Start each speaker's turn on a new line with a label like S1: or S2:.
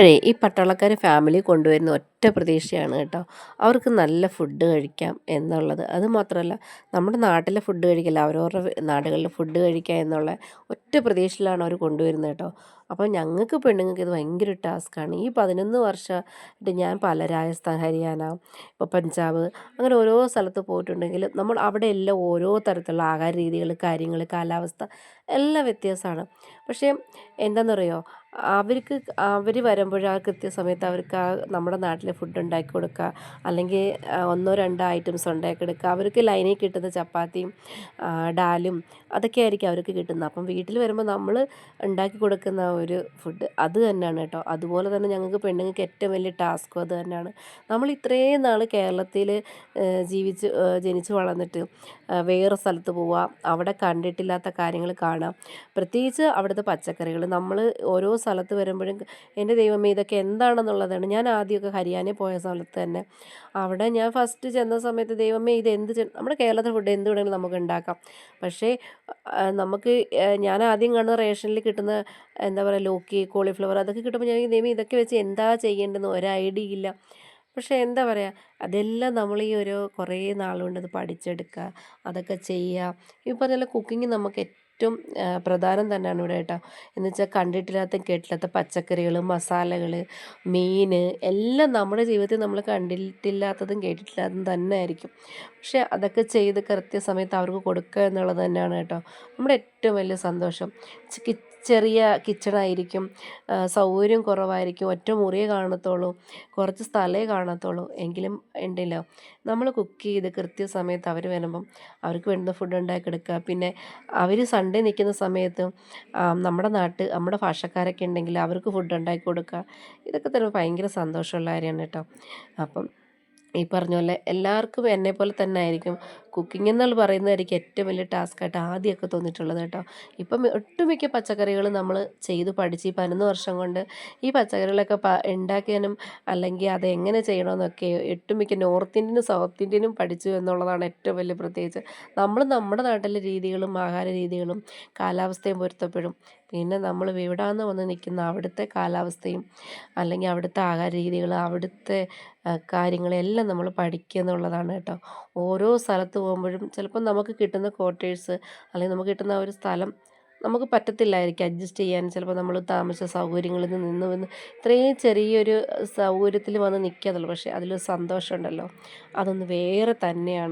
S1: ഇപ്പോഴേ ഈ പട്ടാളക്കാർ ഫാമിലി കൊണ്ടുവരുന്ന ഒറ്റ പ്രതീക്ഷയാണ് കേട്ടോ. അവർക്ക് നല്ല ഫുഡ് കഴിക്കാം എന്നുള്ളത്. അത് മാത്രമല്ല നമ്മുടെ നാട്ടിലെ ഫുഡ് കഴിക്കില്ല, അവരവരുടെ നാടുകളിലെ ഫുഡ് കഴിക്കുക എന്നുള്ള ഒറ്റ പ്രതീക്ഷയിലാണ് അവർ കൊണ്ടുവരുന്നത് കേട്ടോ. അപ്പോൾ ഞങ്ങൾക്ക് പെണ്ണുങ്ങൾക്ക് ഇത് ഭയങ്കര ടാസ്ക്കാണ്. ഈ 11 വർഷമായിട്ട് ഞാൻ പല രാജസ്ഥാൻ, ഹരിയാന, ഇപ്പോൾ പഞ്ചാബ് അങ്ങനെ ഓരോ സ്ഥലത്ത് പോയിട്ടുണ്ടെങ്കിൽ നമ്മൾ അവിടെ എല്ലാം ഓരോ തരത്തിലുള്ള ആഹാര രീതികൾ, കാര്യങ്ങൾ, കാലാവസ്ഥ എല്ലാം വ്യത്യാസമാണ്. പക്ഷേ എന്താണെന്നറിയോ, അവർക്ക് അവർ വരുമ്പോൾ ആ കൃത്യസമയത്ത് അവർക്ക് ആ നമ്മുടെ നാട്ടിലെ ഫുഡ് ഉണ്ടാക്കി കൊടുക്കുക, അല്ലെങ്കിൽ ഒന്നോ രണ്ടോ ഐറ്റംസ് ഉണ്ടാക്കി എടുക്കുക. അവർക്ക് ലൈനിൽ കിട്ടുന്ന ചപ്പാത്തിയും ഡാലും അതൊക്കെ ആയിരിക്കും അവർക്ക് കിട്ടുന്നത്. അപ്പം വീട്ടിൽ വരുമ്പോൾ നമ്മൾ ഉണ്ടാക്കി കൊടുക്കുന്ന ഒരു ഫുഡ് അത് തന്നെയാണ് കേട്ടോ. അതുപോലെ തന്നെ ഞങ്ങൾക്ക് പെണ്ണുങ്ങൾക്ക് ഏറ്റവും വലിയ ടാസ്ക്കും അത് തന്നെയാണ്. നമ്മൾ ഇത്രയും നാൾ കേരളത്തിൽ ജനിച്ച് വളർന്നിട്ട് വേറെ സ്ഥലത്ത് പോവുക, അവിടെ കണ്ടിട്ടില്ലാത്ത കാര്യങ്ങൾ കാണാം. പ്രത്യേകിച്ച് അവിടുത്തെ പച്ചക്കറികൾ നമ്മൾ ഓരോ സ്ഥലത്ത് വരുമ്പോഴും എൻ്റെ ദൈവമേ ഇതൊക്കെ എന്താണെന്നുള്ളതാണ്. ഞാൻ ആദ്യമൊക്കെ ഹരിയാനയിൽ പോയ സ്ഥലത്ത് തന്നെ അവിടെ ഞാൻ ഫസ്റ്റ് ചെന്ന സമയത്ത് ദൈവമേ ഇത് നമ്മുടെ കേരളത്തിലെ ഫുഡ് എന്ത് വേണമെങ്കിലും നമുക്ക് ഉണ്ടാക്കാം. പക്ഷേ നമുക്ക് ഞാൻ ആദ്യം കാണുന്ന റേഷനിൽ കിട്ടുന്ന എന്താ പറയുക ലോക്കി, കോളിഫ്ലവർ അതൊക്കെ കിട്ടുമ്പോൾ ഞാൻ ദൈവമേ ഇതൊക്കെ വെച്ച് എന്താ ചെയ്യേണ്ടതെന്ന് ഒരു ഐഡിയ ഇല്ല. പക്ഷേ എന്താ പറയുക, അതെല്ലാം നമ്മൾ ഈ ഒരു കുറേ നാളുകൊണ്ട് അത് പഠിച്ചെടുക്കുക, അതൊക്കെ ചെയ്യുക. ഈ പറഞ്ഞ പോലെ കുക്കിംഗ് നമുക്ക് ഏറ്റവും പ്രധാനം തന്നെയാണ് ഇവിടെ കേട്ടോ. എന്ന് വെച്ചാൽ കണ്ടിട്ടില്ലാത്ത കേട്ടില്ലാത്ത പച്ചക്കറികൾ, മസാലകൾ, മീൻ എല്ലാം നമ്മുടെ ജീവിതത്തിൽ നമ്മൾ കണ്ടിട്ടില്ലാത്തതും കേട്ടിട്ടില്ലാത്തതും തന്നെ ആയിരിക്കും. പക്ഷേ അതൊക്കെ ചെയ്ത് കൃത്യസമയത്ത് അവർക്ക് കൊടുക്കുക എന്നുള്ളത് തന്നെയാണ് കേട്ടോ നമ്മുടെ ഏറ്റവും വലിയ സന്തോഷം. ചെറിയ കിച്ചണായിരിക്കും, സൗകര്യം കുറവായിരിക്കും, ഒറ്റ മുറിയേ കാണത്തുള്ളൂ, കുറച്ച് സ്ഥലമേ കാണത്തുള്ളൂ. എങ്കിലും ഉണ്ടല്ലോ നമ്മൾ കുക്ക് ചെയ്ത് കൃത്യസമയത്ത് അവർ വരുമ്പം അവർക്ക് വേണ്ടുന്ന ഫുഡ് ഉണ്ടാക്കിയെടുക്കുക. പിന്നെ അവർ സൺഡേ നിൽക്കുന്ന സമയത്ത് നമ്മുടെ ഭാഷക്കാരൊക്കെ ഉണ്ടെങ്കിൽ അവർക്ക് ഫുഡ് ഉണ്ടാക്കി കൊടുക്കുക. ഇതൊക്കെ തന്നെ ഭയങ്കര സന്തോഷമുള്ള കാര്യമാണ് കേട്ടോ. അപ്പം ഈ പറഞ്ഞ പോലെ എല്ലാവർക്കും എന്നെപ്പോലെ തന്നെ ആയിരിക്കും കുക്കിംഗ് എന്നുള്ള പറയുന്നതായിരിക്കും ഏറ്റവും വലിയ ടാസ്ക്കായിട്ട് ആദ്യമൊക്കെ തോന്നിയിട്ടുള്ളത് കേട്ടോ. ഇപ്പം ഒട്ടുമിക്ക പച്ചക്കറികളും നമ്മൾ ചെയ്ത് പഠിച്ച് ഈ 11 വർഷം കൊണ്ട് ഈ പച്ചക്കറികളൊക്കെ ഉണ്ടാക്കാനും അല്ലെങ്കിൽ അതെങ്ങനെ ചെയ്യണമെന്നൊക്കെ ഒട്ടുമിക്ക നോർത്ത് ഇന്ത്യനും സൗത്ത് ഇന്ത്യനും പഠിച്ചു എന്നുള്ളതാണ് ഏറ്റവും വലിയ പ്രത്യേകിച്ച്. നമ്മൾ നമ്മുടെ നാട്ടിലെ രീതികളും ആഹാര രീതികളും കാലാവസ്ഥയും പൊരുത്തപ്പെടും. പിന്നെ നമ്മൾ ഇവിടാന്ന് വന്ന് നിൽക്കുന്ന അവിടുത്തെ കാലാവസ്ഥയും അല്ലെങ്കിൽ അവിടുത്തെ ആഹാര രീതികൾ, അവിടുത്തെ കാര്യങ്ങളെല്ലാം നമ്മൾ പഠിക്കുക എന്നുള്ളതാണ് കേട്ടോ. ഓരോ സ്ഥലത്ത് പോകുമ്പോഴും ചിലപ്പം നമുക്ക് കിട്ടുന്ന ക്വാർട്ടേഴ്സ് അല്ലെങ്കിൽ നമുക്ക് കിട്ടുന്ന ആ ഒരു സ്ഥലം നമുക്ക് പറ്റത്തില്ലായിരിക്കും അഡ്ജസ്റ്റ് ചെയ്യാൻ. ചിലപ്പോൾ നമ്മൾ താമസിച്ച സൗകര്യങ്ങളിൽ നിന്ന് വന്ന് ഇത്രയും ചെറിയൊരു സൗകര്യത്തിൽ വന്ന് നിൽക്കുക എന്നുള്ളൂ. പക്ഷേ അതിലൊരു സന്തോഷമുണ്ടല്ലോ, അതൊന്ന് വേറെ തന്നെയാണ്.